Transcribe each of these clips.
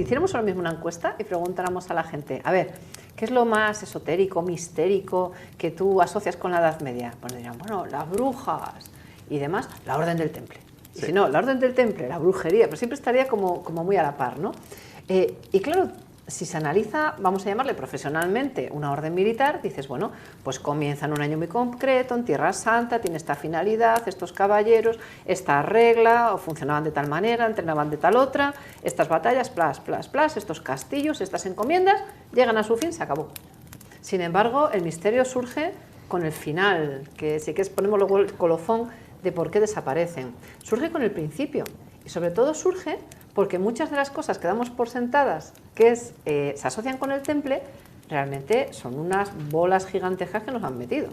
si hiciéramos ahora mismo una encuesta y preguntáramos a la gente, a ver, ¿qué es lo más esotérico, mistérico que tú asocias con la Edad Media? Pues dirían, bueno, las brujas y demás, la Orden del Temple. Y si no, la Orden del Temple, la brujería, pero siempre estaría como muy a la par, ¿no? Y claro, si se analiza, vamos a llamarle profesionalmente, una orden militar, dices, bueno, pues comienza en un año muy concreto, en Tierra Santa, tiene esta finalidad, estos caballeros, esta regla, o funcionaban de tal manera, entrenaban de tal otra, estas batallas, plas, plas, plas, estos castillos, estas encomiendas, llegan a su fin, se acabó. Sin embargo, el misterio surge con el final, que si quieres ponemos luego el colofón de por qué desaparecen. Surge con el principio, y sobre todo surge porque muchas de las cosas que damos por sentadas, que se asocian con el temple, realmente son unas bolas gigantescas que nos han metido.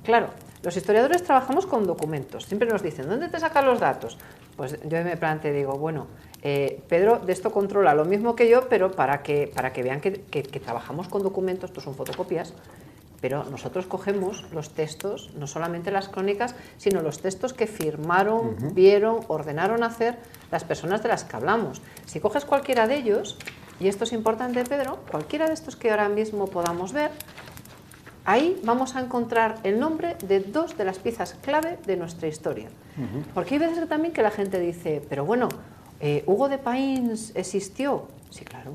Claro, los historiadores trabajamos con documentos, siempre nos dicen, ¿dónde te sacan los datos? Pues yo me planteo y digo, bueno, Pedro de esto controla lo mismo que yo, pero para que vean que trabajamos con documentos, estos son fotocopias, pero nosotros cogemos los textos, no solamente las crónicas, sino los textos que firmaron, vieron, ordenaron hacer las personas de las que hablamos. Si coges cualquiera de ellos, y esto es importante, Pedro, cualquiera de estos que ahora mismo podamos ver, ahí vamos a encontrar el nombre de dos de las piezas clave de nuestra historia. Porque hay veces también que la gente dice, pero bueno, ¿Hugo de Payns existió? Sí, claro.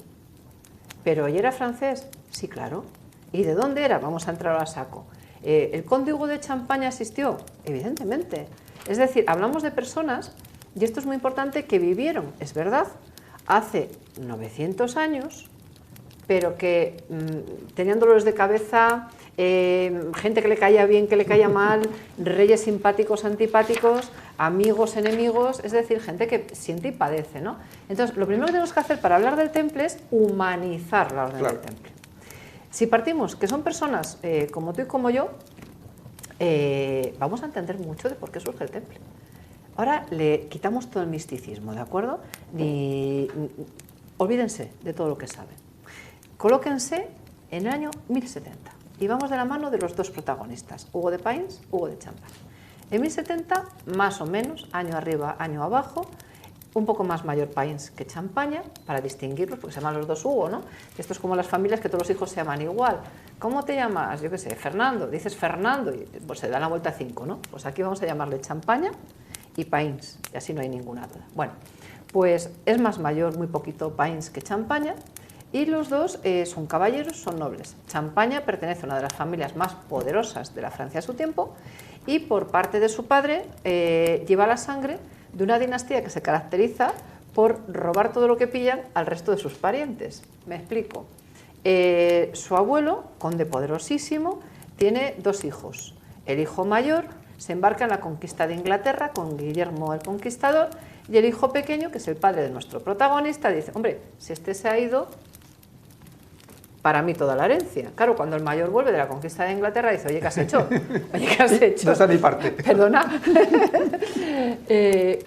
¿Pero y era francés? Sí, claro. ¿Y de dónde era? Vamos a entrar a saco. ¿El conde Hugo de Champaña existió? Evidentemente. Es decir, hablamos de personas, y esto es muy importante, que vivieron, es verdad, hace 900 años, pero que tenían dolores de cabeza, gente que le caía bien, que le caía mal, reyes simpáticos, antipáticos, amigos, enemigos, es decir, gente que siente y padece, ¿no? Entonces, lo primero que tenemos que hacer para hablar del temple es humanizar la orden del temple. Si partimos que son personas como tú y como yo, vamos a entender mucho de por qué surge el temple. Ahora le quitamos todo el misticismo, ¿de acuerdo? Olvídense de todo lo que saben. Colóquense en el año 1070 y vamos de la mano de los dos protagonistas, Hugo de Payns, Hugo de Champaña. En 1070, más o menos, año arriba, año abajo, un poco más mayor Payns que Champaña, para distinguirlos, porque se llaman los dos Hugo, ¿no? Esto es como las familias que todos los hijos se llaman igual. ¿Cómo te llamas? Yo qué sé, Fernando. Dices Fernando y pues se da la vuelta a 5, ¿no? Pues aquí vamos a llamarle Champaña y Payns, y así no hay ninguna duda. Bueno, pues es más mayor, muy poquito Payns que Champaña, y los dos son caballeros, son nobles. Champaña pertenece a una de las familias más poderosas de la Francia de su tiempo, y por parte de su padre lleva la sangre de una dinastía que se caracteriza por robar todo lo que pillan al resto de sus parientes. Me explico. Su abuelo, conde poderosísimo, tiene dos hijos. El hijo mayor se embarca en la conquista de Inglaterra con Guillermo el Conquistador, y el hijo pequeño, que es el padre de nuestro protagonista, dice, hombre, si este se ha ido, para mí toda la herencia. Claro, cuando el mayor vuelve de la conquista de Inglaterra, dice, oye, ¿qué has hecho? Oye, ¿qué has hecho? No está ni parte. Perdona.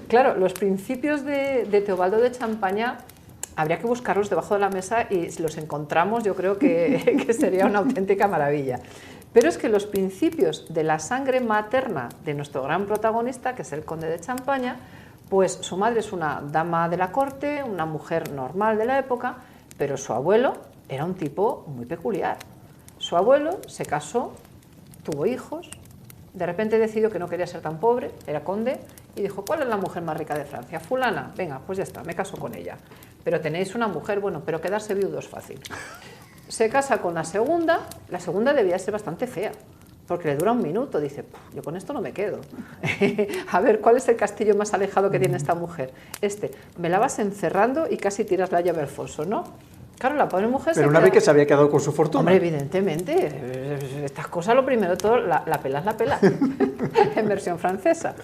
Claro, los principios de Teobaldo de Champaña habría que buscarlos debajo de la mesa y si los encontramos yo creo que sería una auténtica maravilla. Pero es que los principios de la sangre materna de nuestro gran protagonista, que es el conde de Champaña, pues su madre es una dama de la corte, una mujer normal de la época, pero su abuelo era un tipo muy peculiar. Su abuelo se casó, tuvo hijos, de repente decidió que no quería ser tan pobre, era conde, y dijo, ¿cuál es la mujer más rica de Francia? Fulana, venga, pues ya está, me caso con ella. Pero tenéis una mujer, bueno, pero quedarse viudo es fácil. Se casa con la segunda debía ser bastante fea, porque le dura un minuto, dice, yo con esto no me quedo. A ver, ¿cuál es el castillo más alejado que tiene esta mujer? Me la vas encerrando y casi tiras la llave al foso, ¿no? Claro, la pobre mujer pero una vez que se había quedado con su fortuna. Hombre, evidentemente, estas cosas lo primero de todo, la pelas, en versión francesa.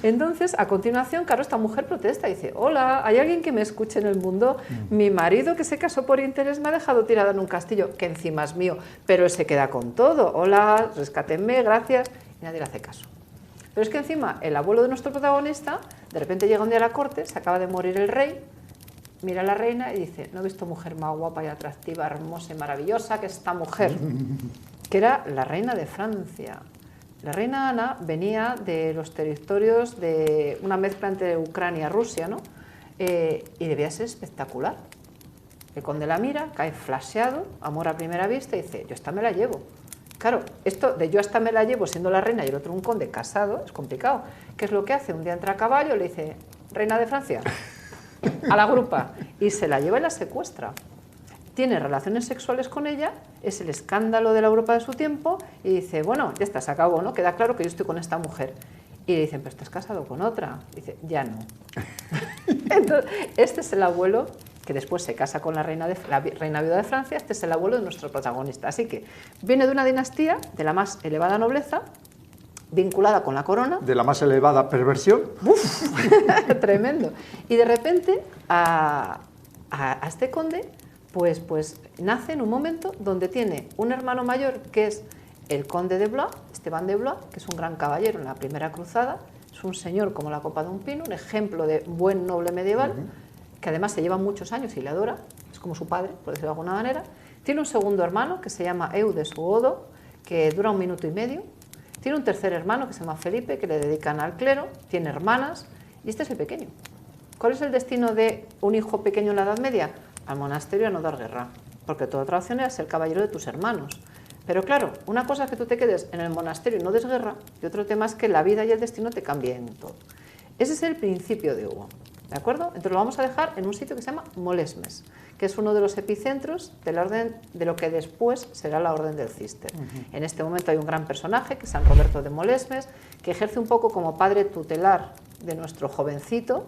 Entonces, a continuación, claro, esta mujer protesta y dice, hola, ¿hay alguien que me escuche en el mundo? Mi marido que se casó por interés me ha dejado tirada en un castillo, que encima es mío, pero él se queda con todo, hola, rescátenme, gracias, y nadie le hace caso. Pero es que encima, el abuelo de nuestro protagonista, de repente llega un día a la corte, se acaba de morir el rey, mira a la reina y dice, no he visto mujer más guapa y atractiva, hermosa y maravillosa que esta mujer, que era la reina de Francia. La reina Ana venía de los territorios de una mezcla entre Ucrania y Rusia, ¿no? Y debía ser espectacular. El conde la mira, cae flasheado, amor a primera vista, y dice, yo esta me la llevo. Claro, esto de yo hasta me la llevo siendo la reina y el otro un conde casado, es complicado. ¿Qué es lo que hace? Un día entra a caballo y le dice, reina de Francia, a la grupa, y se la lleva y la secuestra. Tiene relaciones sexuales con ella, es el escándalo de la Europa de su tiempo, y dice, bueno, ya está, se acabó, ¿no? Queda claro que yo estoy con esta mujer. Y le dicen, pero estás casado con otra. Y dice, ya no. Entonces, este es el abuelo que después se casa con la reina viuda de Francia. Este es el abuelo de nuestro protagonista. Así que viene de una dinastía de la más elevada nobleza, vinculada con la corona. De la más elevada perversión. ¡Uf! Tremendo. Y de repente a este conde pues nace en un momento donde tiene un hermano mayor que es el conde de Blois, Esteban de Blois, que es un gran caballero en la primera cruzada, es un señor como la copa de un pino, un ejemplo de buen noble medieval, que además se lleva muchos años y le adora, es como su padre, por decirlo de alguna manera. Tiene un segundo hermano que se llama Eudes u Odo, que dura 1 minuto y medio. Tiene un tercer hermano que se llama Felipe, que le dedican al clero. Tiene hermanas, y este es el pequeño. ¿Cuál es el destino de un hijo pequeño en la Edad Media? Al monasterio a no dar guerra, porque toda otra opción era ser caballero de tus hermanos. Pero claro, una cosa es que tú te quedes en el monasterio y no des guerra, y otro tema es que la vida y el destino te cambien todo. Ese es el principio de Hugo, ¿de acuerdo? Entonces lo vamos a dejar en un sitio que se llama Molesmes, que es uno de los epicentros de la orden de lo que después será la Orden del Císter. En este momento hay un gran personaje, que es San Roberto de Molesmes, que ejerce un poco como padre tutelar de nuestro jovencito,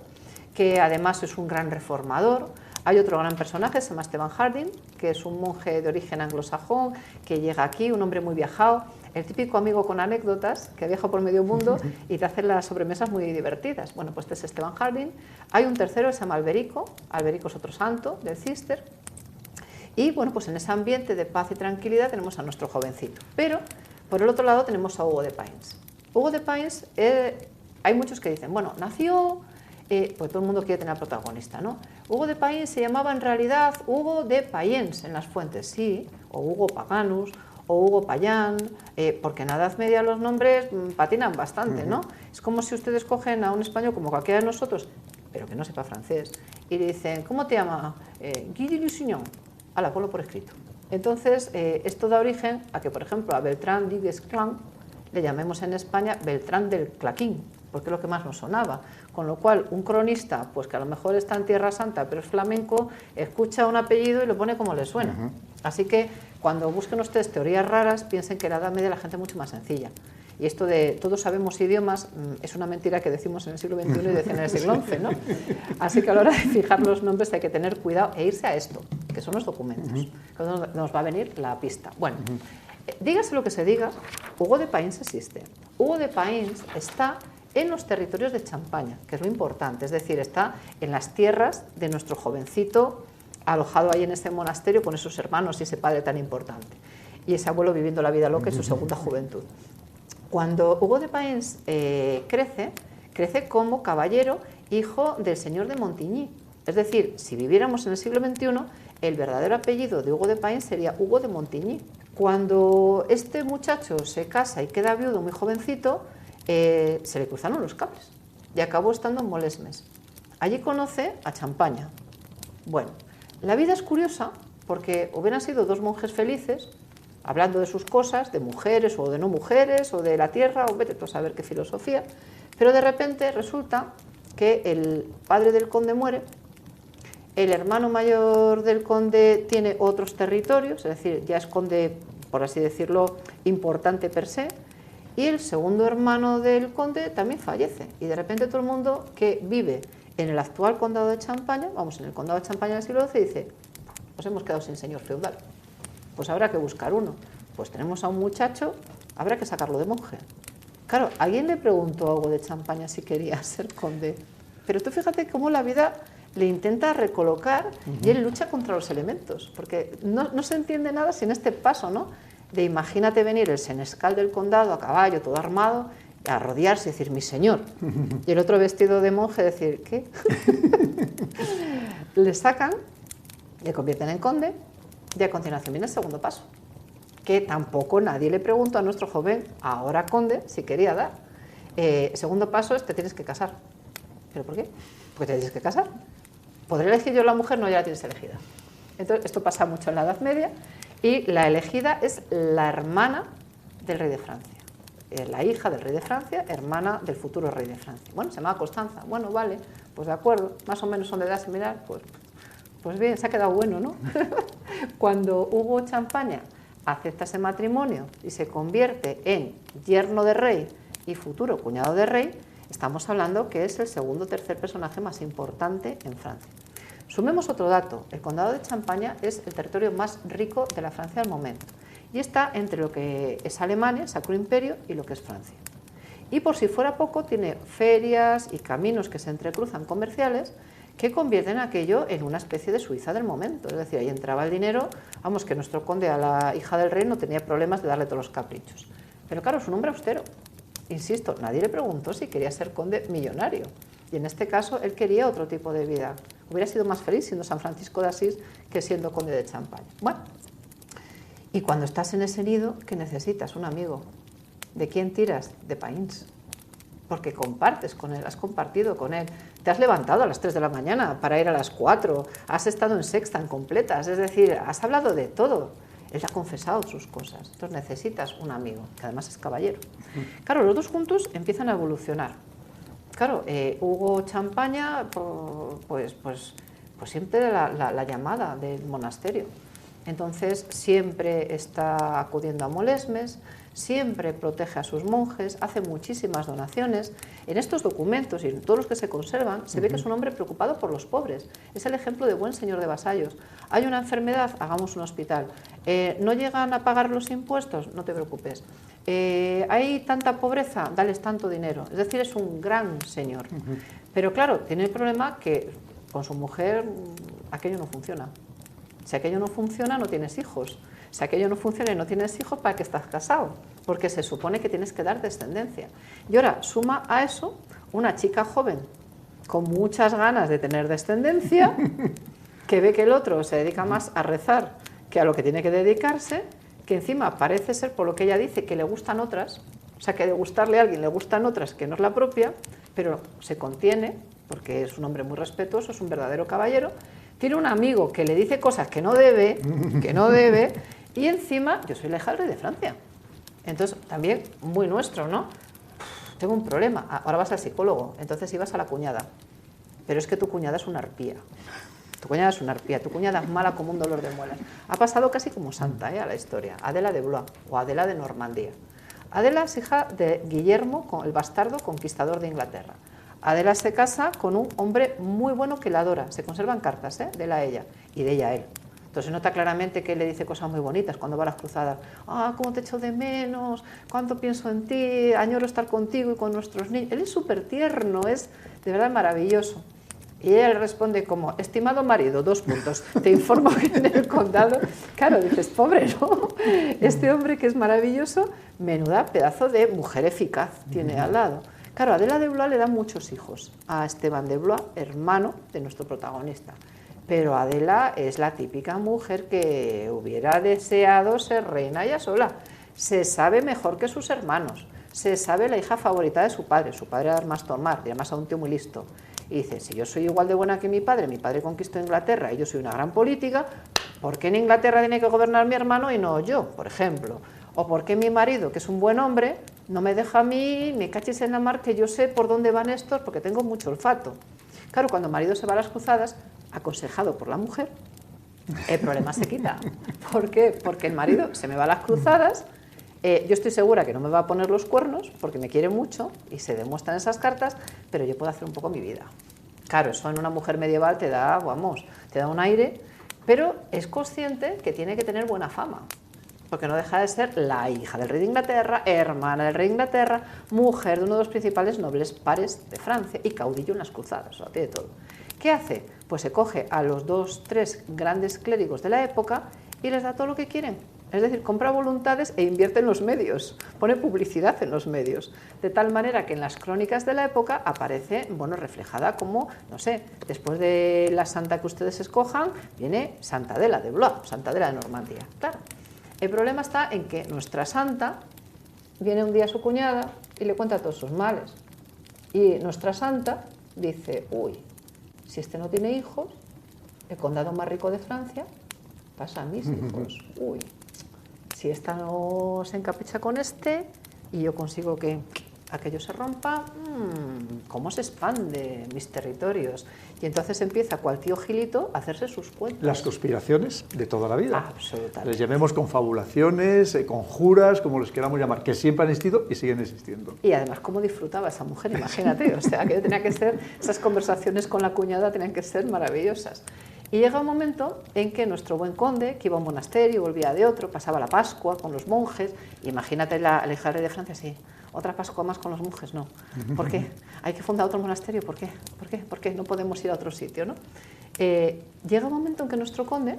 que además es un gran reformador. Hay otro gran personaje, se llama Stephen Harding, que es un monje de origen anglosajón, que llega aquí, un hombre muy viajado, el típico amigo con anécdotas, que viaja por medio mundo y te hace las sobremesas muy divertidas. Bueno, pues este es Stephen Harding. Hay un tercero que se llama Alberico. Alberico es otro santo del Cister. Y bueno, pues en ese ambiente de paz y tranquilidad tenemos a nuestro jovencito. Pero por el otro lado tenemos a Hugo de Payens. Hugo de Payens, hay muchos que dicen, bueno, nació... pues todo el mundo quiere tener protagonista, ¿no? Hugo de Payens se llamaba en realidad Hugo de Payens en las fuentes, sí, o Hugo Paganus, o Hugo Payán, porque en la Edad Media los nombres patinan bastante, ¿no? Es como si ustedes cogen a un español como cualquiera de nosotros, pero que no sepa francés, y le dicen, ¿cómo te llama? Guy de Lusignan. Ala, ponlo por escrito. Entonces, esto da origen a que, por ejemplo, a Beltrán de Guesclin le llamemos en España Beltrán del Claquín, porque es lo que más nos sonaba. Con lo cual, un cronista, pues que a lo mejor está en Tierra Santa, pero es flamenco, escucha un apellido y lo pone como le suena. Así que, cuando busquen ustedes teorías raras, piensen que en la Edad Media la gente es mucho más sencilla. Y esto de todos sabemos idiomas es una mentira que decimos en el siglo XXI y decían en el siglo XI, ¿no? Así que a la hora de fijar los nombres hay que tener cuidado e irse a esto, que son los documentos, que nos va a venir la pista. Bueno, dígase lo que se diga, Hugo de Payens existe. Hugo de Payens está en los territorios de Champaña, que es lo importante, es decir, está en las tierras de nuestro jovencito alojado ahí en este monasterio con esos hermanos y ese padre tan importante, y ese abuelo viviendo la vida loca en su segunda juventud. Cuando Hugo de Payens crece como caballero, hijo del señor de Montigny. Es decir, si viviéramos en el siglo XXI, el verdadero apellido de Hugo de Payens sería Hugo de Montigny. Cuando este muchacho se casa y queda viudo muy jovencito, se le cruzaron los cables y acabó estando en Molesmes. Allí conoce a Champaña. Bueno, la vida es curiosa porque hubieran sido dos monjes felices, hablando de sus cosas, de mujeres o de no mujeres, o de la tierra, o vete tú a saber qué filosofía, pero de repente resulta que el padre del conde muere, el hermano mayor del conde tiene otros territorios, es decir, ya es conde, por así decirlo, importante per se, y el segundo hermano del conde también fallece, y de repente todo el mundo que vive en el actual condado de Champaña, vamos, en el condado de Champaña del siglo XII, dice, nos hemos quedado sin señor feudal, pues habrá que buscar uno. Pues tenemos a un muchacho, habrá que sacarlo de monje. Claro, alguien le preguntó a Hugo de Champaña si quería ser conde, pero tú fíjate cómo la vida le intenta recolocar y él lucha contra los elementos, porque no se entiende nada sin este paso, ¿no? De imagínate venir el senescal del condado a caballo, todo armado, a rodearse y decir, mi señor, y el otro vestido de monje decir, ¿qué? Le sacan, le convierten en conde, y a continuación viene el segundo paso, que tampoco nadie le preguntó a nuestro joven, ahora conde, si quería dar. Segundo paso es, te tienes que casar. ¿Pero por qué? Porque te tienes que casar. ¿Podré elegir yo la mujer? No, ya la tienes elegida. Entonces, esto pasa mucho en la Edad Media y la elegida es la hermana del rey de Francia. La hija del rey de Francia, hermana del futuro rey de Francia. Bueno, se llamaba Constanza. Bueno, vale, pues de acuerdo, más o menos son de edad similar, pues bien, se ha quedado bueno, ¿no? Cuando Hugo Champaña acepta ese matrimonio y se convierte en yerno de rey y futuro cuñado de rey, estamos hablando que es el segundo o tercer personaje más importante en Francia. Sumemos otro dato, el condado de Champaña es el territorio más rico de la Francia al momento y está entre lo que es Alemania, Sacro Imperio, y lo que es Francia. Y por si fuera poco, tiene ferias y caminos que se entrecruzan comerciales que convierten aquello en una especie de Suiza del momento. Es decir, ahí entraba el dinero, vamos, que nuestro conde a la hija del rey no tenía problemas de darle todos los caprichos. Pero claro, es un hombre austero. Insisto, nadie le preguntó si quería ser conde millonario. Y en este caso, él quería otro tipo de vida. Hubiera sido más feliz siendo San Francisco de Asís que siendo conde de Champaña. Bueno, y cuando estás en ese nido, ¿qué necesitas? Un amigo. ¿De quién tiras? De Païns. Porque compartes con él, has compartido con él. Te has levantado a las 3 de la mañana para ir a las 4, has estado en sexta, en completas, es decir, has hablado de todo. Él te ha confesado sus cosas. Entonces necesitas un amigo, que además es caballero. Claro, los dos juntos empiezan a evolucionar. Claro, Hugo Champaña, pues siempre la llamada del monasterio. Entonces siempre está acudiendo a Molesmes, siempre protege a sus monjes, hace muchísimas donaciones. En estos documentos y en todos los que se conservan se ve que es un hombre preocupado por los pobres. Es el ejemplo de buen señor de vasallos. Hay una enfermedad, hagamos un hospital. ¿No llegan a pagar los impuestos? No te preocupes. ¿Hay tanta pobreza? Dales tanto dinero. Es decir, es un gran señor. Pero claro, tiene el problema que con su mujer aquello no funciona. Si aquello no funciona, no tienes hijos. Si aquello no funciona y no tienes hijos, ¿para qué estás casado? Porque se supone que tienes que dar descendencia. Y ahora, suma a eso una chica joven con muchas ganas de tener descendencia, que ve que el otro se dedica más a rezar que a lo que tiene que dedicarse, que encima parece ser, por lo que ella dice, que le gustan otras, o sea, que de gustarle a alguien le gustan otras que no es la propia, pero se contiene, porque es un hombre muy respetuoso, es un verdadero caballero. Tiene un amigo que le dice cosas que no debe, y encima yo soy la hija del rey de Francia. Entonces, también muy nuestro, ¿no? Tengo un problema, ahora vas al psicólogo, entonces ibas a la cuñada. Pero es que tu cuñada es una arpía. Tu cuñada es una arpía, tu cuñada es mala como un dolor de muelas. Ha pasado casi como santa a la historia, Adela de Blois o Adela de Normandía. Adela es hija de Guillermo, el bastardo conquistador de Inglaterra. Adela se casa con un hombre muy bueno que la adora. Se conservan cartas de él a ella y de ella a él. Entonces nota claramente que él le dice cosas muy bonitas cuando va a las cruzadas. Ah, cómo te echo de menos, cuánto pienso en ti, añoro estar contigo y con nuestros niños. Él es súper tierno, es de verdad maravilloso. Y ella le responde como, estimado marido, 2 puntos, te informo que en el condado, claro, dices, pobre, ¿no? Este hombre que es maravilloso, menuda pedazo de mujer eficaz tiene al lado. Claro, Adela de Blois le da muchos hijos a Esteban de Blois, hermano de nuestro protagonista. Pero Adela es la típica mujer que hubiera deseado ser reina ella sola. Se sabe mejor que sus hermanos, se sabe la hija favorita de su padre era Armas Tomar, y además a un tío muy listo. Y dice, si yo soy igual de buena que mi padre conquistó Inglaterra y yo soy una gran política, ¿por qué en Inglaterra tiene que gobernar mi hermano y no yo, por ejemplo? ¿O por qué mi marido, que es un buen hombre, no me deja a mí, me cachis en la mar, que yo sé por dónde van estos, porque tengo mucho olfato? Claro, cuando el marido se va a las cruzadas, aconsejado por la mujer, el problema se quita. ¿Por qué? Porque el marido se me va a las cruzadas, yo estoy segura que no me va a poner los cuernos, porque me quiere mucho, y se demuestran esas cartas, pero yo puedo hacer un poco mi vida. Claro, eso en una mujer medieval te da, vamos, te da un aire, pero es consciente que tiene que tener buena fama, porque no deja de ser la hija del rey de Inglaterra, hermana del rey de Inglaterra, mujer de uno de los principales nobles pares de Francia y caudillo en las cruzadas, o sea, tiene todo. ¿Qué hace? Pues se coge a los 2, 3 grandes clérigos de la época y les da todo lo que quieren. Es decir, compra voluntades e invierte en los medios, pone publicidad en los medios, de tal manera que en las crónicas de la época aparece, bueno, reflejada como, no sé, después de la santa que ustedes escojan, viene Santa Adela de Blois, Santa Adela de Normandía. Claro, el problema está en que nuestra santa viene un día a su cuñada y le cuenta todos sus males. Y nuestra santa dice, uy, si este no tiene hijos, el condado más rico de Francia pasa a mis hijos? Uy, si esta no se encapricha con este y yo consigo que aquello se rompa, ¿cómo se expande mis territorios? Y entonces empieza cual tío Gilito a hacerse sus cuentas. Las conspiraciones de toda la vida. Absolutamente. Les llamemos confabulaciones, conjuras, como los queramos llamar, que siempre han existido y siguen existiendo. Y además, ¿cómo disfrutaba esa mujer? Imagínate, o sea, que tenía que ser, esas conversaciones con la cuñada tenían que ser maravillosas. Y llega un momento en que nuestro buen conde, que iba a un monasterio, volvía de otro, pasaba la Pascua con los monjes, imagínate la hija de Francia así, otra Pascua más con los monjes, no. ¿Por qué? ¿Hay que fundar otro monasterio? ¿Por qué? ¿Por qué? ¿Por qué no podemos ir a otro sitio, no? Llega un momento en que nuestro conde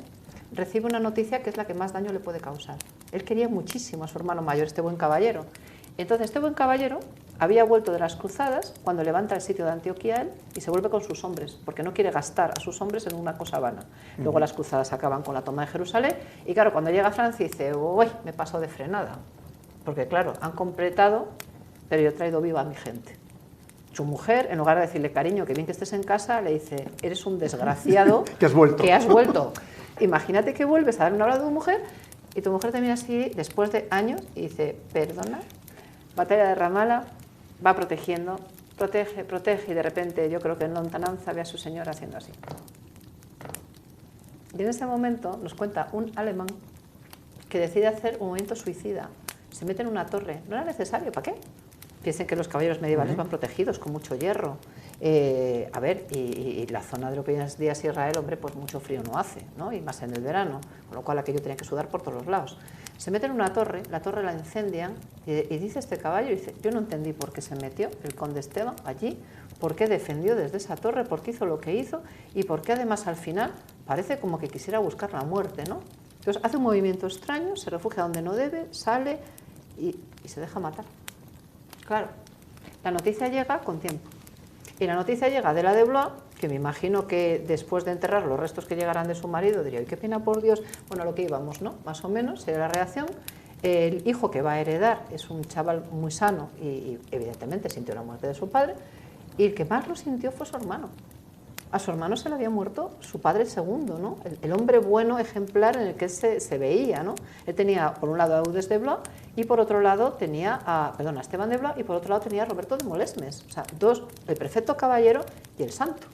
recibe una noticia que es la que más daño le puede causar. Él quería muchísimo a su hermano mayor, este buen caballero. Entonces, este buen caballero había vuelto de las cruzadas cuando levanta el sitio de Antioquía él y se vuelve con sus hombres, porque no quiere gastar a sus hombres en una cosa vana. Luego las cruzadas acaban con la toma de Jerusalén y claro, cuando llega a Francia dice, uy, me paso de frenada, porque claro, han completado, pero yo he traído viva a mi gente. Su mujer, en lugar de decirle, cariño, que bien que estés en casa, le dice, eres un desgraciado que has vuelto. Que has vuelto. Imagínate que vuelves a dar una hora a tu mujer y tu mujer te mira así después de años y dice, perdona, batalla de Ramala, va protegiendo, protege, protege, y de repente yo creo que en lontananza ve a su señora haciendo así. Y en ese momento nos cuenta un alemán que decide hacer un movimiento suicida. Se mete en una torre. No era necesario, ¿para qué? Piensen que los caballeros medievales van protegidos con mucho hierro. A ver, y la zona de lo que hoy en día es Israel, hombre, pues mucho frío no hace, ¿no? Y más en el verano, con lo cual aquello tenía que sudar por todos los lados. Se mete en una torre, la torre la incendian y dice este caballo, dice, yo no entendí por qué se metió el conde Esteban allí, por qué defendió desde esa torre, por qué hizo lo que hizo y por qué además al final parece como que quisiera buscar la muerte, ¿no? Entonces hace un movimiento extraño, se refugia donde no debe, sale y se deja matar. Claro, la noticia llega con tiempo. Y la noticia llega de la de Blois, que me imagino que después de enterrar los restos que llegarán de su marido, diría, ¡ay, qué pena por Dios! Bueno, a lo que íbamos, ¿no? Más o menos, sería la reacción. El hijo que va a heredar es un chaval muy sano y evidentemente sintió la muerte de su padre. Y el que más lo sintió fue su hermano. A su hermano se le había muerto su padre segundo, ¿no? El hombre bueno, ejemplar en el que se veía, ¿no? Él tenía, por un lado, a Eudes de Blois y por otro lado tenía a Esteban de Blois y por otro lado tenía a Roberto de Molesmes. O sea, dos, el perfecto caballero y el santo.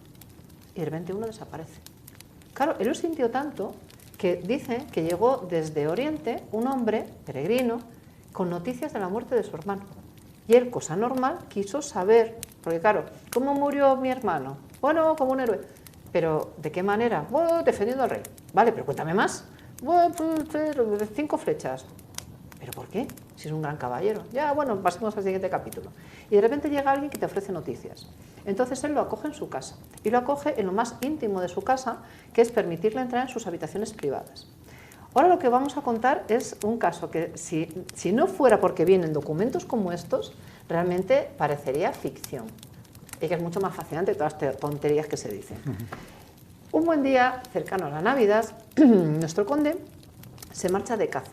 Y de repente uno desaparece. Claro, él lo sintió tanto que dice que llegó desde Oriente un hombre peregrino con noticias de la muerte de su hermano. Y él, cosa normal, quiso saber, porque claro, ¿cómo murió mi hermano? Bueno, como un héroe. ¿Pero de qué manera? Bueno, defendiendo al rey. Vale, pero cuéntame más. Bueno, pues 5 flechas. ¿Pero por qué? Si es un gran caballero. Ya, bueno, pasemos al siguiente capítulo. Y de repente llega alguien que te ofrece noticias. Entonces él lo acoge en su casa. Y lo acoge en lo más íntimo de su casa, que es permitirle entrar en sus habitaciones privadas. Ahora lo que vamos a contar es un caso que, si no fuera porque vienen documentos como estos, realmente parecería ficción. Y que es mucho más fascinante que todas las tonterías que se dicen. Un buen día, cercano a la Navidad, nuestro conde se marcha de caza.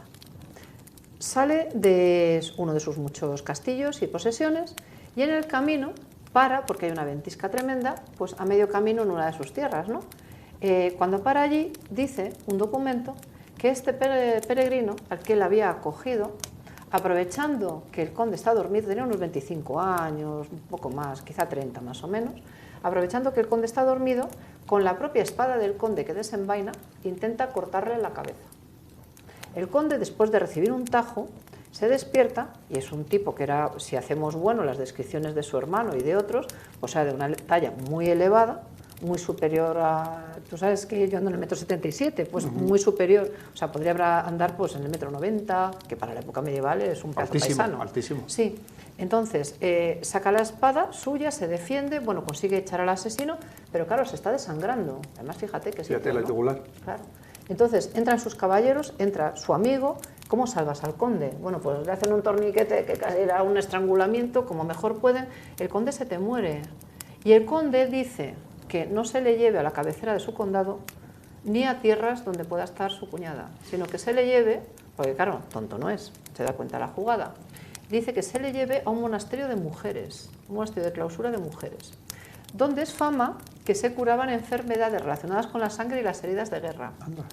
Sale de uno de sus muchos castillos y posesiones y en el camino para, porque hay una ventisca tremenda, pues a medio camino en una de sus tierras, ¿no? Cuando para allí, dice un documento que este peregrino, al que él había acogido, aprovechando que el conde está dormido, tenía unos 25 años, un poco más, quizá 30 más o menos, aprovechando que el conde está dormido, con la propia espada del conde que desenvaina, intenta cortarle la cabeza. El conde, después de recibir un tajo, se despierta, y es un tipo que era, si hacemos bueno las descripciones de su hermano y de otros, o sea, de una talla muy elevada, muy superior a... Tú sabes que yo ando en el 1,77 m, pues muy superior, o sea, podría andar pues en el 1,90 m, que para la época medieval es un pedazo paisano. Altísimo. Sí, entonces saca la espada suya, se defiende, bueno, consigue echar al asesino, pero claro, se está desangrando. Además, fíjate que... Fíjate la yugular. Claro. Entonces, entran sus caballeros, entra su amigo. ¿Cómo salvas al conde? Bueno, pues le hacen un torniquete que casi era un estrangulamiento, como mejor pueden. El conde se te muere. Y el conde dice que no se le lleve a la cabecera de su condado ni a tierras donde pueda estar su cuñada, sino que se le lleve, porque claro, tonto no es, se da cuenta de la jugada, dice que se le lleve a un monasterio de mujeres, un monasterio de clausura de mujeres, donde es fama que se curaban enfermedades relacionadas con la sangre y las heridas de guerra. Anda.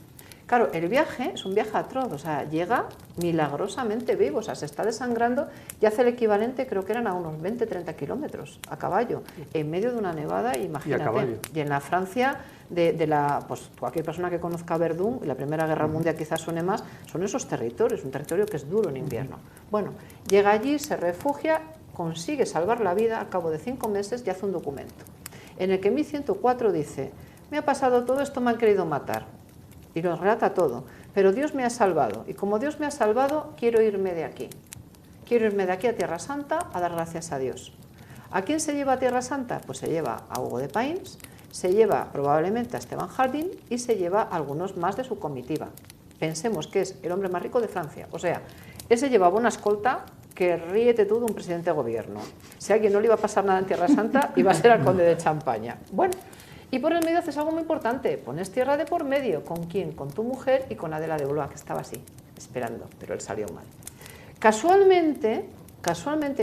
Claro, el viaje es un viaje atroz, o sea, llega milagrosamente vivo, o sea, se está desangrando y hace el equivalente, creo que eran a unos 20-30 kilómetros a caballo, en medio de una nevada, imagínate. Y en la Francia, pues cualquier persona que conozca Verdún, y la Primera Guerra Mundial quizás suene más, son esos territorios, un territorio que es duro en invierno. Bueno, llega allí, se refugia, consigue salvar la vida, al cabo de 5 meses y hace un documento, en el que en 1104 dice: me ha pasado todo esto, me han querido matar. Y lo relata todo, pero Dios me ha salvado, y como Dios me ha salvado, quiero irme de aquí. Quiero irme de aquí a Tierra Santa a dar gracias a Dios. ¿A quién se lleva a Tierra Santa? Pues se lleva a Hugo de Payns, se lleva probablemente a Esteban Jardín y se lleva a algunos más de su comitiva. Pensemos que es el hombre más rico de Francia, o sea, él se llevaba una escolta que ríete tú de un presidente de gobierno. Si a alguien no le iba a pasar nada en Tierra Santa, iba a ser al conde de Champaña. Bueno, y por el medio haces algo muy importante, pones tierra de por medio. ¿Con quién? Con tu mujer y con Adela de Blois, que estaba así, esperando, pero él salió mal. Casualmente,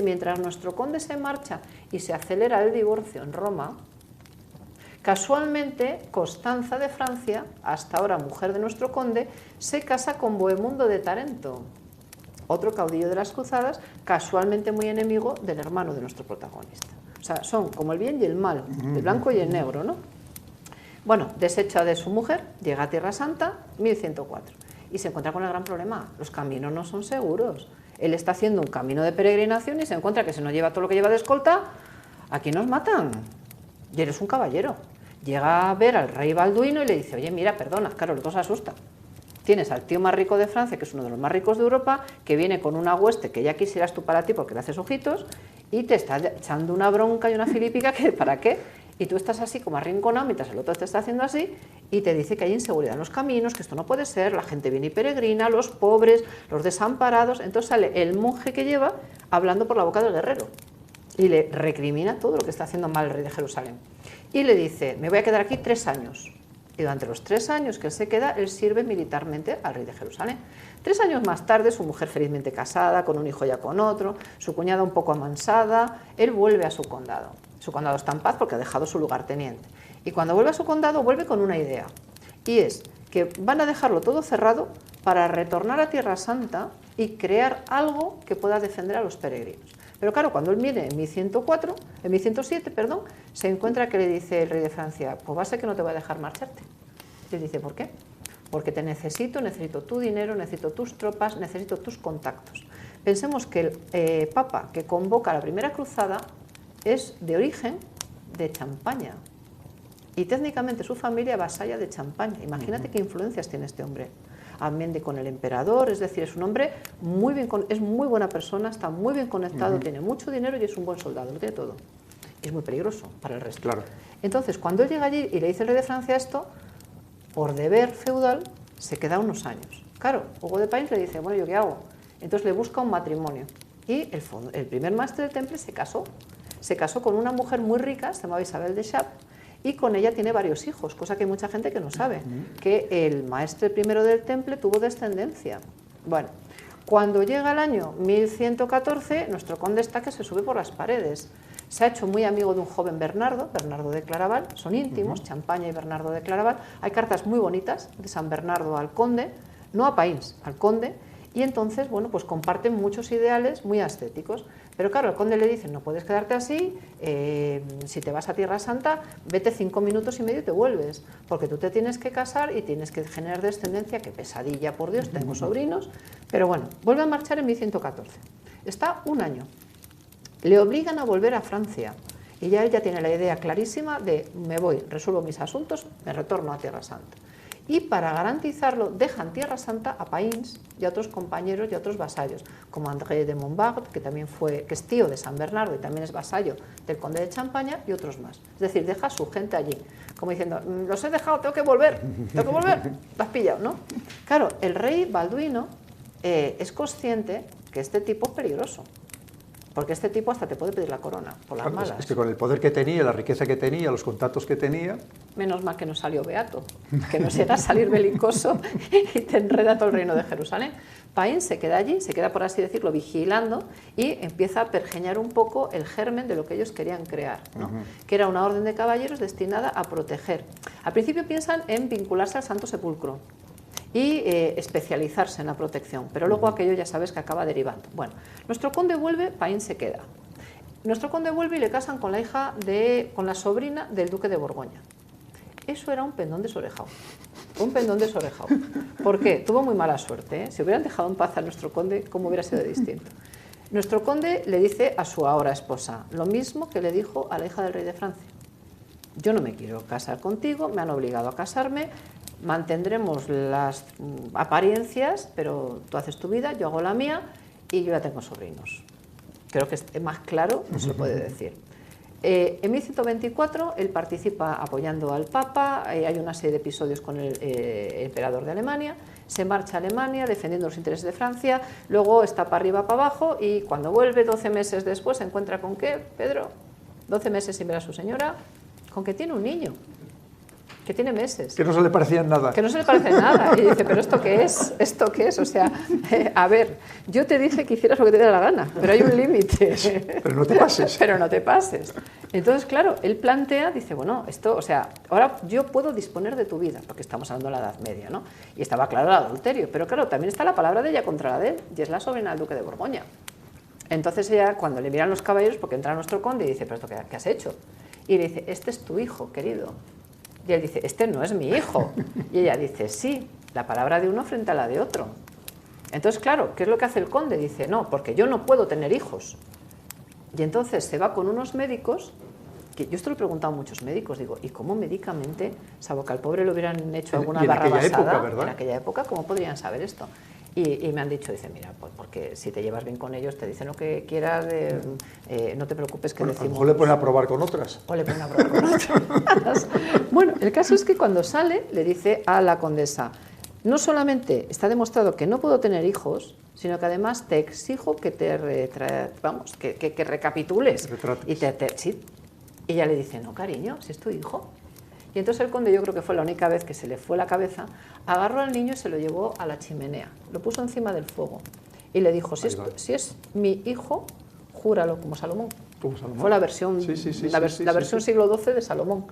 mientras nuestro conde se marcha y se acelera el divorcio en Roma, casualmente Constanza de Francia, hasta ahora mujer de nuestro conde, se casa con Bohemundo de Tarento, otro caudillo de las cruzadas, casualmente muy enemigo del hermano de nuestro protagonista. O sea, son como el bien y el mal, el blanco y el negro, ¿no? Bueno, deshecha de su mujer, llega a Tierra Santa, 1104, y se encuentra con el gran problema: los caminos no son seguros. Él está haciendo un camino de peregrinación y se encuentra que si no lleva todo lo que lleva de escolta, aquí nos matan. Y eres un caballero. Llega a ver al rey Balduino y le dice: oye, mira, perdona, claro, los dos asustan. Tienes al tío más rico de Francia, que es uno de los más ricos de Europa, que viene con una hueste que ya quisieras tú para ti porque le haces ojitos, y te está echando una bronca y una filípica que ¿para qué? Y tú estás así como arrinconado mientras el otro te está haciendo así y te dice que hay inseguridad en los caminos, que esto no puede ser, la gente viene y peregrina, los pobres, los desamparados. Entonces sale el monje que lleva hablando por la boca del guerrero y le recrimina todo lo que está haciendo mal el rey de Jerusalén. Y le dice: me voy a quedar aquí 3 años. Y durante los 3 años que él se queda, él sirve militarmente al rey de Jerusalén. 3 años más tarde, su mujer felizmente casada, con un hijo ya con otro, su cuñada un poco amansada, él vuelve a su condado. Su condado está en paz porque ha dejado su lugarteniente. Y cuando vuelve a su condado, vuelve con una idea. Y es que van a dejarlo todo cerrado para retornar a Tierra Santa y crear algo que pueda defender a los peregrinos. Pero claro, cuando él viene en 1107, se encuentra que le dice el rey de Francia: pues va a ser que no te voy a dejar marcharte. Y él dice: ¿por qué? Porque te necesito tu dinero, necesito tus tropas, necesito tus contactos. Pensemos que el papa que convoca la primera cruzada es de origen de Champaña y técnicamente su familia vasalla de Champaña. Imagínate qué influencias tiene este hombre. Amiende con el emperador, es decir, es un hombre muy bien, es muy buena persona, está muy bien conectado, tiene mucho dinero y es un buen soldado, lo tiene todo. Es muy peligroso para el resto. Claro. Entonces, cuando él llega allí y le dice el rey de Francia esto, por deber feudal, se queda unos años. Claro, Hugo de Payns le dice: bueno, ¿yo qué hago? Entonces le busca un matrimonio. Y el primer maestre del temple se casó. Se casó con una mujer muy rica, se llamaba Isabel de Chappe, y con ella tiene varios hijos, cosa que hay mucha gente que no sabe, que el maestre primero del temple tuvo descendencia. Bueno, cuando llega el año 1114, nuestro conde está que se sube por las paredes. Se ha hecho muy amigo de un joven Bernardo de Claraval, son íntimos, Champaña y Bernardo de Claraval. Hay cartas muy bonitas de San Bernardo al conde, no a Payns, al conde, y entonces, bueno, pues comparten muchos ideales muy ascéticos. Pero claro, el conde le dice: no puedes quedarte así, si te vas a Tierra Santa, vete 5 minutos y medio y te vuelves, porque tú te tienes que casar y tienes que generar descendencia. Qué pesadilla, por Dios, tengo sobrinos. Pero bueno, vuelve a marchar en 1114. Está un año. Le obligan a volver a Francia y ya él ya tiene la idea clarísima de: me voy, resuelvo mis asuntos, me retorno a Tierra Santa. Y para garantizarlo dejan Tierra Santa a Payns y a otros compañeros y a otros vasallos, como André de Montbard, que es tío de San Bernardo y también es vasallo del conde de Champaña, y otros más. Es decir, deja a su gente allí, como diciendo: los he dejado, tengo que volver, lo has pillado, ¿no? Claro, el rey Balduino es consciente que este tipo es peligroso, porque este tipo hasta te puede pedir la corona, por las malas. Es que con el poder que tenía, la riqueza que tenía, los contactos que tenía... Menos mal que no salió beato, que no llega a salir belicoso y te enreda todo el reino de Jerusalén. Payns se queda allí, se queda, por así decirlo, vigilando y empieza a pergeñar un poco el germen de lo que ellos querían crear, ¿no? Que era una orden de caballeros destinada a proteger. Al principio piensan en vincularse al Santo Sepulcro y especializarse en la protección, pero luego aquello ya sabes que acaba derivando. Bueno, nuestro conde vuelve, Paín se queda. Nuestro conde vuelve y le casan con con la sobrina del duque de Borgoña. Eso era un pendón desorejado. Un pendón desorejado. ¿Por qué? Tuvo muy mala suerte, ¿eh? Si hubieran dejado en paz a nuestro conde, ¿cómo hubiera sido distinto? Nuestro conde le dice a su ahora esposa lo mismo que le dijo a la hija del rey de Francia. Yo no me quiero casar contigo, me han obligado a casarme, mantendremos las apariencias, pero tú haces tu vida, yo hago la mía y yo ya tengo sobrinos. Creo que es más claro, no se puede decir. En 1124 él participa apoyando al Papa, hay una serie de episodios con el emperador de Alemania, se marcha a Alemania defendiendo los intereses de Francia, luego está para arriba, para abajo y cuando vuelve 12 meses después se encuentra con ¿qué, Pedro? 12 meses sin ver a su señora, con que tiene un niño, que tiene meses. Que no se le parecía en nada. Que no se le parece nada. Y dice, ¿pero esto qué es? ¿Esto qué es? O sea, a ver, yo te dije que hicieras lo que te diera la gana, pero hay un límite. Pero no te pases. Pero no te pases. Entonces, claro, él plantea, dice, bueno, esto, o sea, ahora yo puedo disponer de tu vida, porque estamos hablando de la Edad Media, ¿no? Y estaba claro el adulterio, pero claro, también está la palabra de ella contra la de él, y es la sobrina del duque de Borgoña. Entonces ella, cuando le miran los caballeros, porque entra nuestro conde y dice, ¿pero esto qué has hecho? Y le dice, este es tu hijo, querido. Y él dice, este no es mi hijo. Y ella dice, sí, la palabra de uno frente a la de otro. Entonces, claro, ¿qué es lo que hace el conde? Dice, no, porque yo no puedo tener hijos. Y entonces se va con unos médicos, que yo esto lo he preguntado a muchos médicos, digo, ¿y cómo médicamente, salvo que al pobre le hubieran hecho alguna barrabasada, en aquella época, cómo podrían saber esto? Y me han dicho, dice, mira, pues porque si te llevas bien con ellos, te dicen lo que quieras, no te preocupes que decimos... A lo mejor le ponen a probar con otras. O le ponen a probar con otras. Bueno, el caso es que cuando sale, le dice a la condesa, no solamente está demostrado que no puedo tener hijos, sino que además te exijo que que recapitules. Y sí. Y ella le dice, no, cariño, si es tu hijo. Y entonces el conde, yo creo que fue la única vez que se le fue la cabeza, agarró al niño y se lo llevó a la chimenea, lo puso encima del fuego y le dijo, si es mi hijo, júralo, como Salomón. Como Salomón. Fue la versión, la versión siglo XII de Salomón.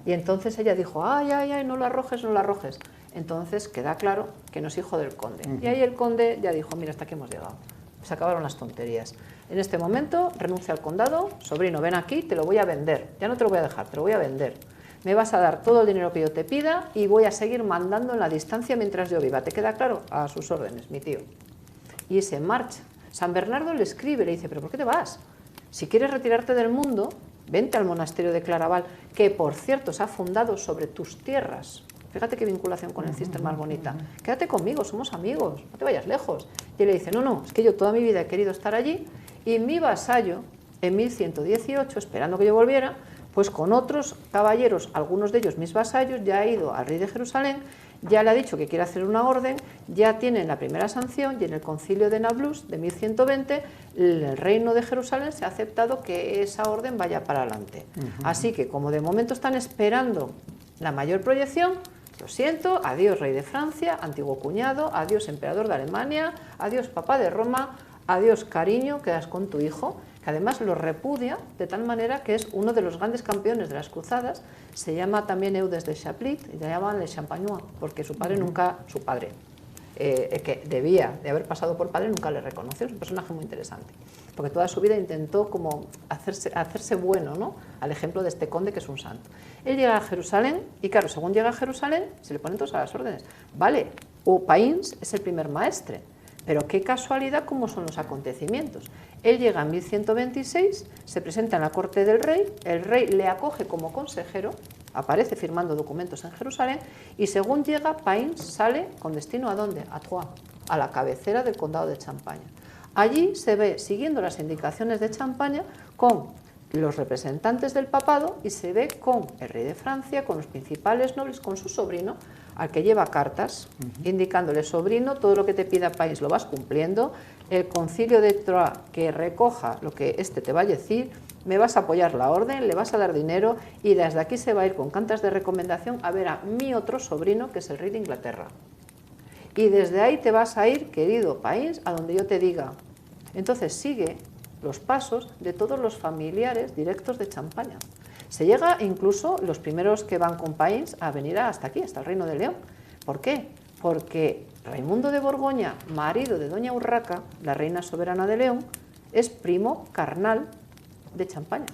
Y entonces ella dijo, ay, no lo arrojes, no lo arrojes. Entonces queda claro que no es hijo del conde. Y ahí el conde ya dijo, mira, hasta aquí hemos llegado. Se acabaron las tonterías. En este momento renuncia al condado, sobrino, ven aquí, te lo voy a vender. Ya no te lo voy a dejar, te lo voy a vender. Me vas a dar todo el dinero que yo te pida y voy a seguir mandando en la distancia mientras yo viva. ¿Te queda claro? A sus órdenes, mi tío. Y se marcha. San Bernardo le escribe, le dice, ¿pero por qué te vas? Si quieres retirarte del mundo, vente al monasterio de Claraval, que por cierto se ha fundado sobre tus tierras. Fíjate qué vinculación con el Cister más bonita. Quédate conmigo, somos amigos, no te vayas lejos. Y él le dice, no, es que yo toda mi vida he querido estar allí y mi vasallo, en 1118, esperando que yo volviera, pues con otros caballeros, algunos de ellos mis vasallos, ya ha ido al rey de Jerusalén, ya le ha dicho que quiere hacer una orden, ya tienen la primera sanción y en el concilio de Nablus de 1120 el reino de Jerusalén se ha aceptado que esa orden vaya para adelante. Así que como de momento están esperando la mayor proyección, lo siento, adiós rey de Francia, antiguo cuñado, adiós emperador de Alemania, adiós papá de Roma, adiós cariño, quedas con tu hijo, que además lo repudia de tal manera que es uno de los grandes campeones de las cruzadas, se llama también Eudes de Chaplit, y le llaman Le Champagnois, porque su padre que debía de haber pasado por padre, nunca le reconoció, es un personaje muy interesante, porque toda su vida intentó como hacerse bueno, ¿no?, al ejemplo de este conde que es un santo. Él llega a Jerusalén, y claro, según llega a Jerusalén, se le ponen todas a las órdenes. Vale, Païns es el primer maestre, pero qué casualidad cómo son los acontecimientos. Él llega en 1126, se presenta en la corte del rey, el rey le acoge como consejero, aparece firmando documentos en Jerusalén, y según llega, Païns sale con destino ¿a dónde? A Troyes, a la cabecera del condado de Champaña. Allí se ve, siguiendo las indicaciones de Champaña, con los representantes del papado y se ve con el rey de Francia, con los principales nobles, con su sobrino, al que lleva cartas, indicándole, sobrino, todo lo que te pida Païns lo vas cumpliendo, el concilio de Troyes que recoja lo que este te va a decir, me vas a apoyar la orden, le vas a dar dinero y desde aquí se va a ir con cartas de recomendación a ver a mi otro sobrino, que es el rey de Inglaterra. Y desde ahí te vas a ir, querido Païns, a donde yo te diga. Entonces sigue los pasos de todos los familiares directos de Champaña. Se llega incluso los primeros que van con Païns a venir hasta aquí, hasta el Reino de León. ¿Por qué? porque Raimundo de Borgoña, marido de doña Urraca, la reina soberana de León, es primo carnal de Champaña.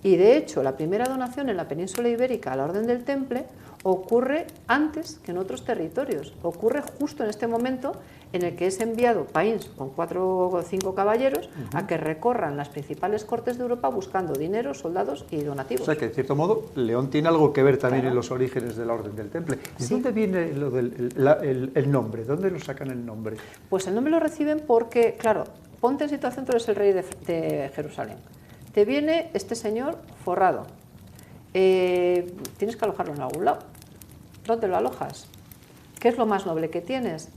Y de hecho, la primera donación en la península ibérica a la Orden del Temple ocurre antes que en otros territorios. Ocurre justo en este momento en el que es enviado Paíns con 4 o 5 caballeros a que recorran las principales cortes de Europa buscando dinero, soldados y donativos. O sea que, de cierto modo, León tiene algo que ver también en los orígenes de la Orden del Temple. ¿Y dónde viene lo el nombre? ¿Dónde lo sacan el nombre? Pues el nombre lo reciben porque, claro, ponte en situación, tú eres el rey de Jerusalén. Te viene este señor forrado. Tienes que alojarlo en algún lado. ¿Dónde lo alojas? ¿Qué es lo más noble que tienes?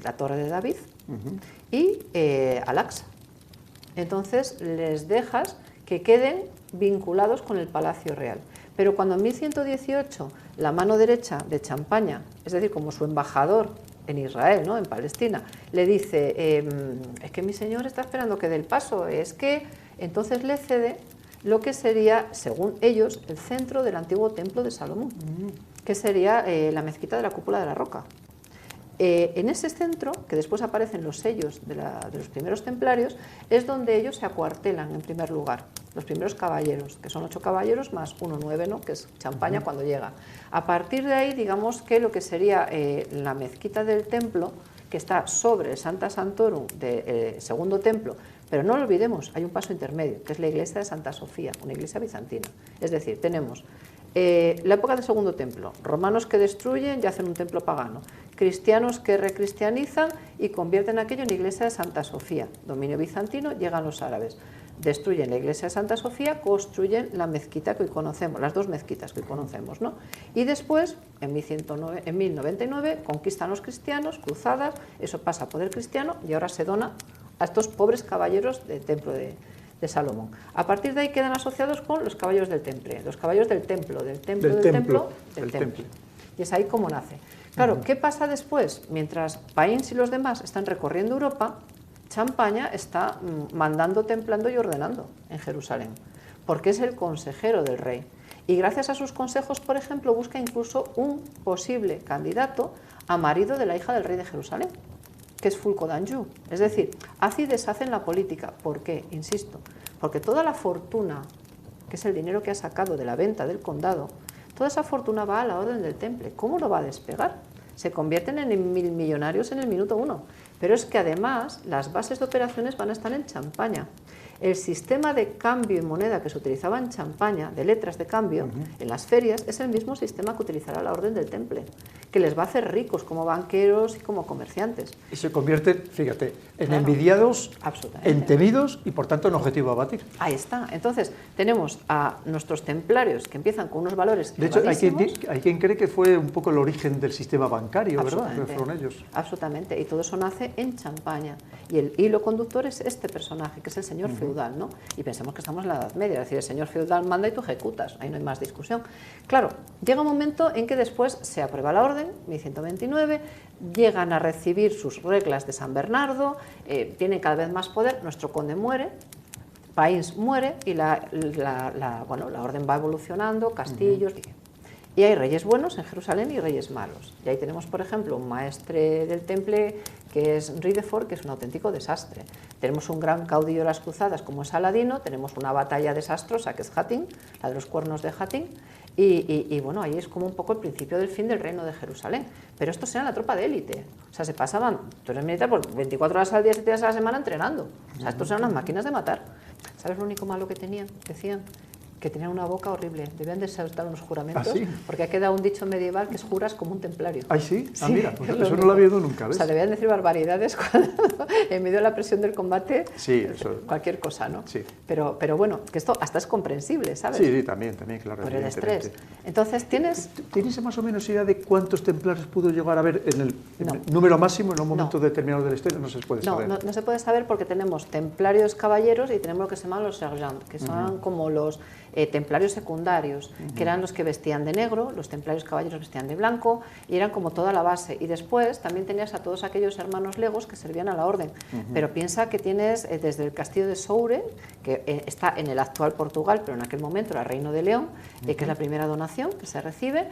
La Torre de David y Al-Aqsa. Entonces les dejas que queden vinculados con el Palacio Real. Pero cuando en 1118 la mano derecha de Champaña, es decir, como su embajador en Israel, ¿no?, en Palestina, le dice, es que mi señor está esperando que dé el paso, es que entonces le cede lo que sería, según ellos, el centro del antiguo templo de Salomón, que sería la mezquita de la Cúpula de la Roca. En ese centro, que después aparecen los sellos de los primeros templarios, es donde ellos se acuartelan en primer lugar, los primeros caballeros, que son 8 caballeros más 1, 9, ¿no?, que es Champaña cuando llega. A partir de ahí, digamos que lo que sería la mezquita del templo, que está sobre el Santa Santorum del segundo templo, pero no lo olvidemos, hay un paso intermedio, que es la iglesia de Santa Sofía, una iglesia bizantina. Es decir, tenemos la época del segundo templo, romanos que destruyen y hacen un templo pagano, cristianos que recristianizan y convierten aquello en iglesia de Santa Sofía, dominio bizantino, llegan los árabes, destruyen la iglesia de Santa Sofía, construyen la mezquita que hoy conocemos, las 2 mezquitas que hoy conocemos, ¿no? Y después, en 1099, conquistan los cristianos, cruzadas, eso pasa a poder cristiano y ahora se dona a estos pobres caballeros del templo de Salomón. A partir de ahí quedan asociados con los caballeros del temple, los caballeros del templo. Y es ahí como nace. Claro, ¿qué pasa después? Mientras Paíns y los demás están recorriendo Europa, Champaña está mandando, templando y ordenando en Jerusalén, porque es el consejero del rey. Y gracias a sus consejos, por ejemplo, busca incluso un posible candidato a marido de la hija del rey de Jerusalén, que es Fulco d'Anjou. Es decir, hace y deshace en la política. ¿Por qué? Insisto, porque toda la fortuna, que es el dinero que ha sacado de la venta del condado, toda esa fortuna va a la Orden del Temple. ¿Cómo lo va a despegar? Se convierten en millonarios en el minuto 1. Pero es que además las bases de operaciones van a estar en Champaña. El sistema de cambio y moneda que se utilizaba en Champaña, de letras de cambio, en las ferias, es el mismo sistema que utilizará la Orden del Temple, que les va a hacer ricos como banqueros y como comerciantes. Y se convierten, fíjate, en envidiados, en temidos y por tanto en objetivo a batir. Ahí está. Entonces, tenemos a nuestros templarios que empiezan con unos valores de hecho, hay quien cree que fue un poco el origen del sistema bancario, ¿verdad? Que fueron ellos. Absolutamente. Y todo eso nace en Champaña. Y el hilo conductor es este personaje, que es el señor feudal, ¿no? Y pensemos que estamos en la Edad Media, es decir, el señor feudal manda y tú ejecutas, ahí no hay más discusión. Claro, llega un momento en que después se aprueba la orden, 1129, llegan a recibir sus reglas de San Bernardo, tienen cada vez más poder, nuestro conde muere, Paíns muere y la orden va evolucionando, castillos... Y hay reyes buenos en Jerusalén y reyes malos. Y ahí tenemos, por ejemplo, un maestre del temple que es Ridefort, que es un auténtico desastre. Tenemos un gran caudillo de las cruzadas como es Aladino, tenemos una batalla desastrosa que es Hattin, la de los cuernos de Hattin, y bueno, ahí es como un poco el principio del fin del reino de Jerusalén. Pero estos eran la tropa de élite. O sea, se pasaban, tú eres militar, por 24 horas al día, 7 días a la semana entrenando. O sea, estos eran unas máquinas de matar. ¿Sabes lo único malo que tenían? Decían que tenían una boca horrible, debían de saltar unos juramentos, ¿Ah, sí? Porque ha quedado un dicho medieval que es juras como un templario. ¿Ay, sí? Ah, sí, mira, pues eso no lo había oído nunca, ¿ves? O sea, debían decir barbaridades cuando, en medio de la presión del combate, sí, eso, cualquier cosa, ¿no? Sí. Pero bueno, que esto hasta es comprensible, ¿sabes? Sí, también, claro. Por el estrés. Entonces, ¿tienes más o menos idea de cuántos templarios pudo llegar a haber en el número máximo en un momento determinado de la historia? No se puede saber. No se puede saber porque tenemos templarios caballeros y tenemos lo que se llaman los sergents, que son como los templarios secundarios, que eran los que vestían de negro, los templarios caballeros vestían de blanco, y eran como toda la base. Y después también tenías a todos aquellos hermanos legos que servían a la orden. Pero piensa que tienes desde el castillo de Soure, que está en el actual Portugal, pero en aquel momento era Reino de León, que es la primera donación que se recibe.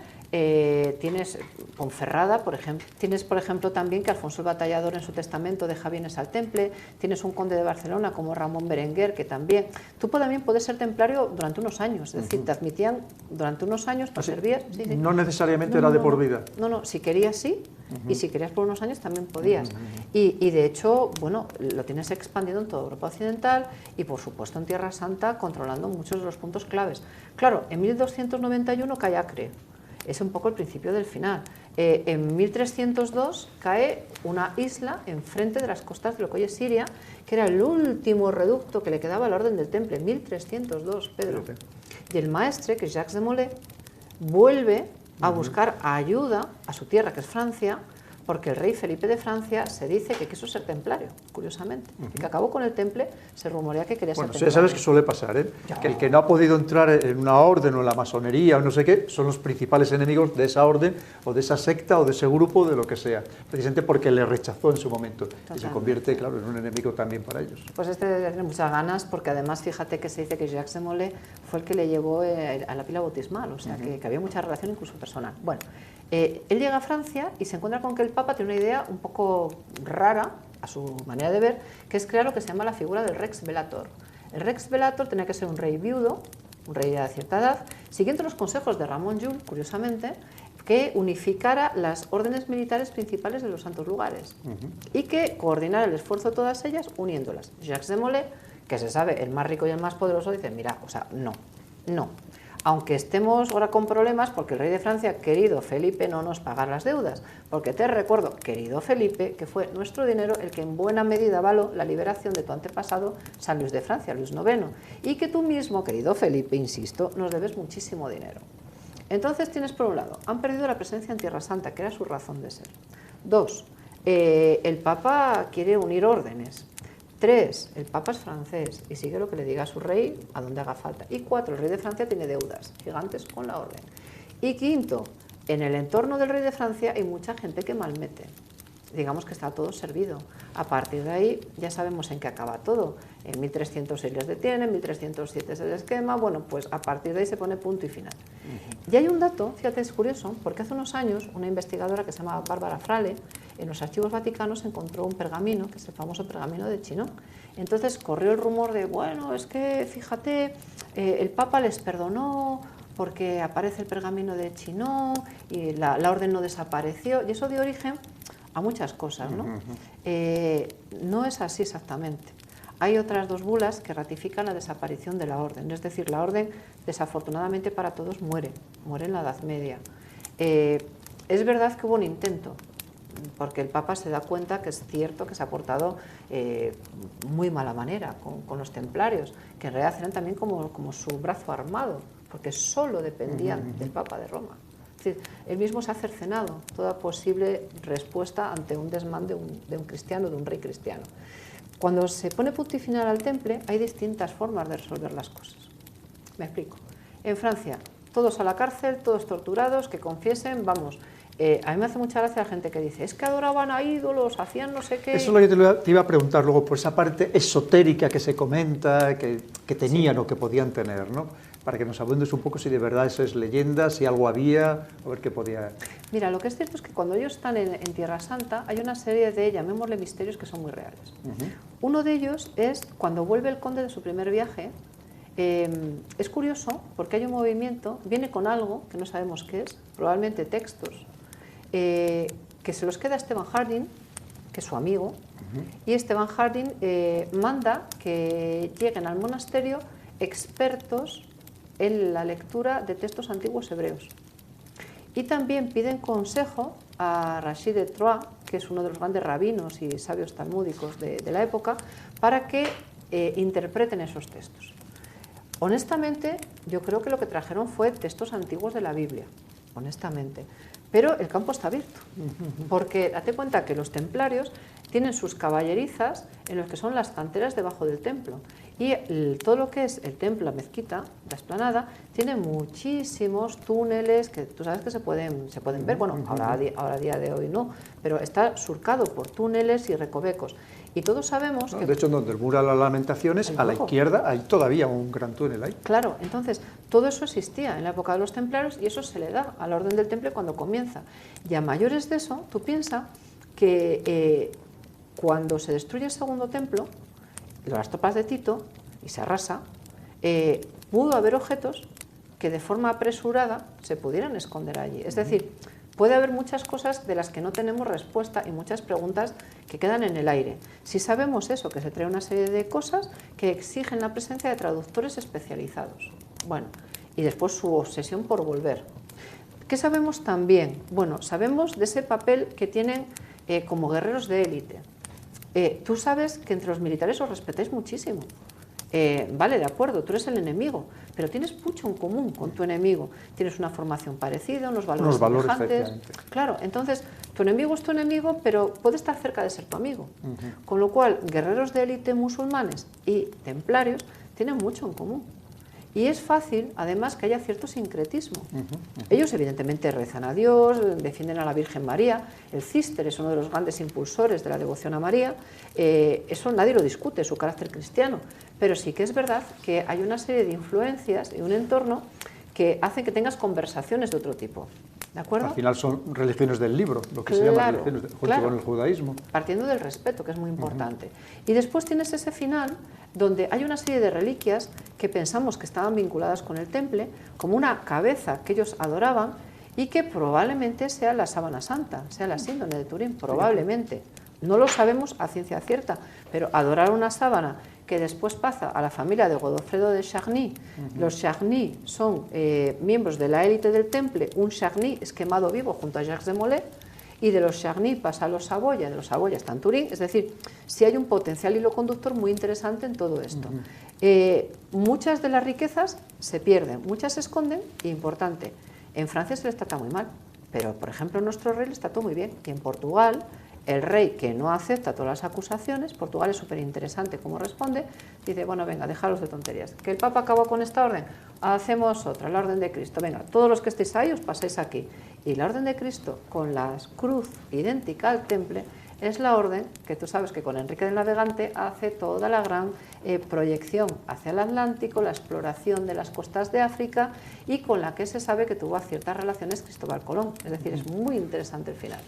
Tienes Ponferrada, por ejemplo. Tienes, por ejemplo, también que Alfonso el Batallador en su testamento deja bienes al temple. Tienes un conde de Barcelona como Ramón Berenguer, que también... Tú también puedes ser templario durante unos años, es decir, te admitían durante unos años, tú servías... Sí, sí. No necesariamente era de por vida. No, si querías sí, y si querías por unos años también podías. Y de hecho, bueno, lo tienes expandido en toda Europa Occidental y por supuesto en Tierra Santa, controlando muchos de los puntos claves. Claro, en 1291 cae Acre. Es un poco el principio del final. En 1302 cae una isla enfrente de las costas de lo que hoy es Siria, que era el último reducto que le quedaba a la Orden del Temple, 1302, Pedro. Y el maestre, que es Jacques de Molay, vuelve a buscar ayuda a su tierra, que es Francia, porque el rey Felipe de Francia se dice que quiso ser templario, curiosamente, y que acabó con el temple, se rumorea que quería ser templario. Ya sabes que suele pasar, ¿eh? Que el que no ha podido entrar en una orden o en la masonería o no sé qué, son los principales enemigos de esa orden o de esa secta o de ese grupo, de lo que sea, precisamente porque le rechazó en su momento. Totalmente. Y se convierte, claro, en un enemigo también para ellos. Pues tiene muchas ganas, porque además fíjate que se dice que Jacques de Molay fue el que le llevó a la pila bautismal, o sea que había mucha relación incluso personal. Bueno, él llega a Francia y se encuentra con que el Papa tiene una idea un poco rara, a su manera de ver, que es crear lo que se llama la figura del Rex Velator. El Rex Velator tenía que ser un rey viudo, un rey de cierta edad, siguiendo los consejos de Ramón Llull, curiosamente, que unificara las órdenes militares principales de los santos lugares y que coordinara el esfuerzo de todas ellas uniéndolas. Jacques de Molay, que se sabe el más rico y el más poderoso, dice, mira, o sea, no. Aunque estemos ahora con problemas porque el rey de Francia, querido Felipe, no nos paga las deudas, porque te recuerdo, querido Felipe, que fue nuestro dinero el que en buena medida avaló la liberación de tu antepasado San Luis de Francia, Luis IX, y que tú mismo, querido Felipe, insisto, nos debes muchísimo dinero. Entonces tienes por un lado, han perdido la presencia en Tierra Santa, que era su razón de ser. 2, el Papa quiere unir órdenes. 3, el Papa es francés y sigue lo que le diga a su rey a donde haga falta. Y 4, el rey de Francia tiene deudas gigantes con la orden. Y 5, en el entorno del rey de Francia hay mucha gente que malmete. Digamos que está todo servido. A partir de ahí ya sabemos en qué acaba todo. En 1306 les detienen, en 1307 es el esquema. Bueno, pues a partir de ahí se pone punto y final. Y hay un dato, fíjate, es curioso, porque hace unos años una investigadora que se llama Bárbara Frale, en los archivos vaticanos encontró un pergamino, que es el famoso pergamino de Chinon. Entonces corrió el rumor de, bueno, es que fíjate, el Papa les perdonó porque aparece el pergamino de Chinon y la orden no desapareció. Y eso dio origen a muchas cosas, ¿no? No es así exactamente. Hay otras 2 bulas que ratifican la desaparición de la orden, es decir, la orden, desafortunadamente para todos, muere en la Edad Media. Es verdad que hubo un intento, porque el Papa se da cuenta que es cierto que se ha portado muy mala manera con los templarios, que en realidad eran también como su brazo armado, porque solo dependían del Papa de Roma. Es decir, él mismo se ha cercenado toda posible respuesta ante un desmán de un cristiano, de un rey cristiano. Cuando se pone punto y final al temple, hay distintas formas de resolver las cosas. Me explico. En Francia, todos a la cárcel, todos torturados, que confiesen, vamos. A mí me hace mucha gracia la gente que dice, es que adoraban a ídolos, hacían no sé qué... Eso es lo que te iba a preguntar luego, por esa parte esotérica que se comenta, que tenían o que podían tener, ¿no? Para que nos abundes un poco si de verdad eso es leyenda, si algo había, a ver qué podía... Mira, lo que es cierto es que cuando ellos están en Tierra Santa, hay una serie de, llamémosle misterios, que son muy reales. Uno de ellos es cuando vuelve el conde de su primer viaje. Es curioso porque hay un movimiento, viene con algo que no sabemos qué es, probablemente textos, que se los queda Esteban Harding, que es su amigo, y Esteban Harding manda que lleguen al monasterio expertos en la lectura de textos antiguos hebreos. Y también piden consejo a Rashid de Troyes, que es uno de los grandes rabinos y sabios talmúdicos de la época, para que interpreten esos textos. Honestamente, yo creo que lo que trajeron fue textos antiguos de la Biblia, honestamente. Pero el campo está abierto, porque date cuenta que los templarios tienen sus caballerizas en los que son las canteras debajo del templo. Y todo lo que es el templo, la mezquita, la explanada, tiene muchísimos túneles que tú sabes que se pueden ver, bueno, ahora a día de hoy no, pero está surcado por túneles y recovecos. Y todos sabemos que... De hecho, donde el muro de las Lamentaciones, a la izquierda, hay todavía un gran túnel ahí. Claro, entonces, todo eso existía en la época de los templarios y eso se le da a la Orden del Temple cuando comienza. Y a mayores de eso, tú piensas que cuando se destruye el segundo templo, las tropas de Tito, y se arrasa, pudo haber objetos que de forma apresurada se pudieran esconder allí. Es decir, puede haber muchas cosas de las que no tenemos respuesta y muchas preguntas que quedan en el aire. Si sabemos eso, que se trae una serie de cosas que exigen la presencia de traductores especializados. Bueno, y después su obsesión por volver. ¿Qué sabemos también? Bueno, sabemos de ese papel que tienen como guerreros de élite. Tú sabes que entre los militares os respetáis muchísimo. Vale, de acuerdo, tú eres el enemigo, pero tienes mucho en común con tu enemigo. Tienes una formación parecida, unos valores semejantes. Claro, entonces tu enemigo es tu enemigo, pero puede estar cerca de ser tu amigo. Con lo cual, guerreros de élite musulmanes y templarios tienen mucho en común. Y es fácil, además, que haya cierto sincretismo. Ellos, evidentemente, rezan a Dios, defienden a la Virgen María. El Císter es uno de los grandes impulsores de la devoción a María. Eso nadie lo discute, su carácter cristiano. Pero sí que es verdad que hay una serie de influencias y un entorno que hacen que tengas conversaciones de otro tipo. ¿De acuerdo? Al final son religiones del libro, lo que se llama religiones, junto con el judaísmo. Partiendo del respeto, que es muy importante. Y después tienes ese final donde hay una serie de reliquias que pensamos que estaban vinculadas con el temple, como una cabeza que ellos adoraban y que probablemente sea la sábana santa, sea la síndone de Turín, probablemente. No lo sabemos a ciencia cierta, pero adorar una sábana que después pasa a la familia de Godofredo de Charny. Los Charny son miembros de la élite del temple. Un Charny es quemado vivo junto a Jacques de Molay, y de los Charny pasa a los Saboya, de los Saboya está en Turín. Es decir, sí hay un potencial hilo conductor muy interesante en todo esto. Muchas de las riquezas se pierden, muchas se esconden, y importante, en Francia se les trata muy mal, pero por ejemplo nuestro rey les trató muy bien, y en Portugal el rey, que no acepta todas las acusaciones, Portugal es súper interesante cómo responde, dice, bueno, venga, dejaros de tonterías. ¿Que el Papa acabó con esta orden? Hacemos otra, la Orden de Cristo. Venga, todos los que estéis ahí os pasáis aquí. Y la Orden de Cristo, con la cruz idéntica al temple, es la orden que tú sabes que con Enrique del Navegante hace toda la gran proyección hacia el Atlántico, la exploración de las costas de África, y con la que se sabe que tuvo ciertas relaciones Cristóbal Colón. Es decir, es muy interesante el final.